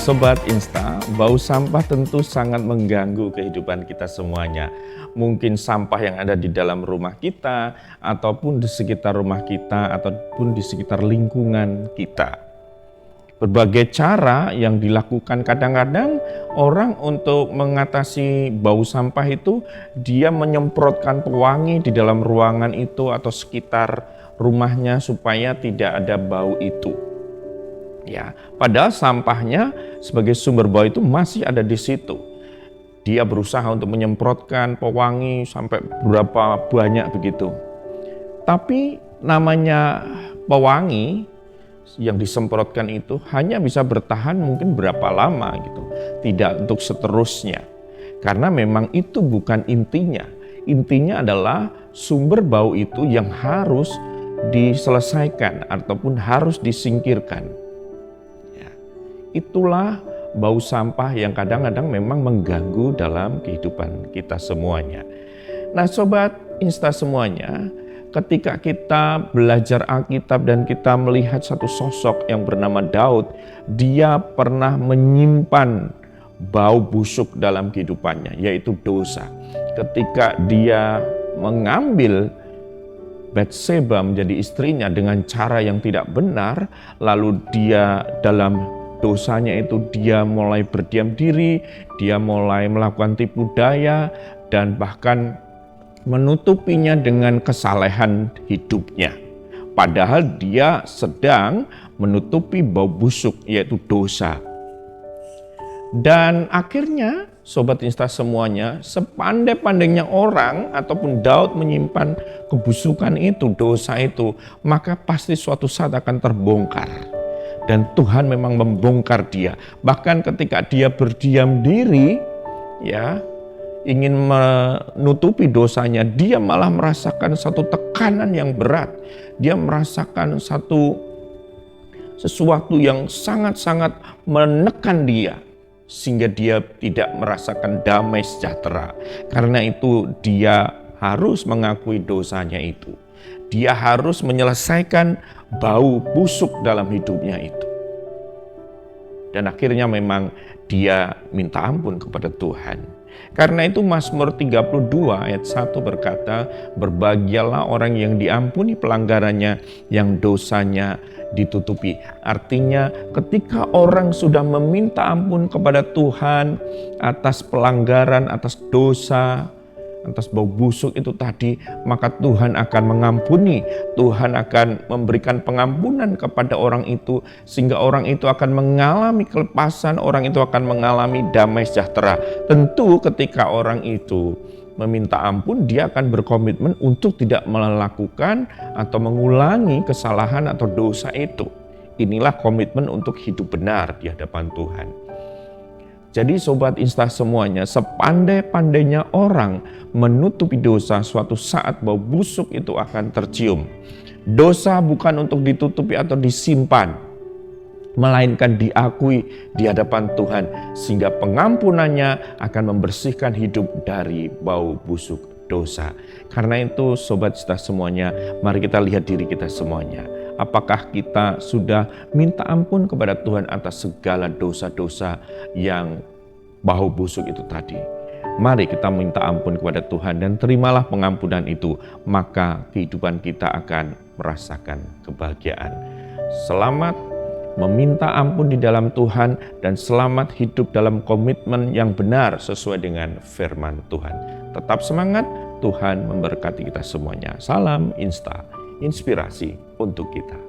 Sobat Insta, bau sampah tentu sangat mengganggu kehidupan kita semuanya. Mungkin sampah yang ada di dalam rumah kita, ataupun di sekitar rumah kita, ataupun di sekitar lingkungan kita. Berbagai cara yang dilakukan kadang-kadang orang untuk mengatasi bau sampah itu, dia menyemprotkan pewangi di dalam ruangan itu atau sekitar rumahnya supaya tidak ada bau itu. Ya, padahal sampahnya sebagai sumber bau itu masih ada di situ. Dia berusaha untuk menyemprotkan pewangi sampai berapa banyak begitu. Tapi namanya pewangi yang disemprotkan itu hanya bisa bertahan mungkin berapa lama gitu. Tidak untuk seterusnya. Karena memang itu bukan intinya. Intinya adalah sumber bau itu yang harus diselesaikan ataupun harus disingkirkan. Itulah bau sampah yang kadang-kadang memang mengganggu dalam kehidupan kita semuanya. Nah Sobat Insta semuanya, ketika kita belajar Alkitab dan kita melihat satu sosok yang bernama Daud, dia pernah menyimpan bau busuk dalam kehidupannya, yaitu dosa. Ketika dia mengambil Batseba menjadi istrinya dengan cara yang tidak benar, lalu dia dalam dosanya itu dia mulai berdiam diri, dia mulai melakukan tipu daya dan bahkan menutupinya dengan kesalehan hidupnya. Padahal dia sedang menutupi bau busuk yaitu dosa. Dan akhirnya Sobat Insta semuanya, sepandai-pandainya orang ataupun Daud menyimpan kebusukan itu, dosa itu, maka pasti suatu saat akan terbongkar. Dan Tuhan memang membongkar dia. Bahkan ketika dia berdiam diri, ya, ingin menutupi dosanya, dia malah merasakan satu tekanan yang berat. Dia merasakan sesuatu yang sangat-sangat menekan dia, sehingga dia tidak merasakan damai sejahtera. Karena itu dia harus mengakui dosanya itu. Dia harus menyelesaikan bau busuk dalam hidupnya itu. Dan akhirnya memang dia minta ampun kepada Tuhan. Karena itu Mazmur 32 ayat 1 berkata, berbahagialah orang yang diampuni pelanggarannya, yang dosanya ditutupi. Artinya ketika orang sudah meminta ampun kepada Tuhan atas pelanggaran, atas dosa, atas bau busuk itu tadi, maka Tuhan akan mengampuni, Tuhan akan memberikan pengampunan kepada orang itu, sehingga orang itu akan mengalami kelepasan, orang itu akan mengalami damai sejahtera. Tentu ketika orang itu meminta ampun, dia akan berkomitmen untuk tidak melakukan atau mengulangi kesalahan atau dosa itu. Inilah komitmen untuk hidup benar di hadapan Tuhan. Jadi Sobat Insta semuanya, sepandai-pandainya orang menutupi dosa, suatu saat bau busuk itu akan tercium. Dosa bukan untuk ditutupi atau disimpan, melainkan diakui di hadapan Tuhan, sehingga pengampunannya akan membersihkan hidup dari bau busuk dosa. Karena itu Sobat Insta semuanya, mari kita lihat diri kita semuanya. Apakah kita sudah minta ampun kepada Tuhan atas segala dosa-dosa yang bau busuk itu tadi? Mari kita minta ampun kepada Tuhan dan terimalah pengampunan itu, maka kehidupan kita akan merasakan kebahagiaan. Selamat meminta ampun di dalam Tuhan dan selamat hidup dalam komitmen yang benar sesuai dengan firman Tuhan. Tetap semangat, Tuhan memberkati kita semuanya. Salam Insta, inspirasi untuk kita.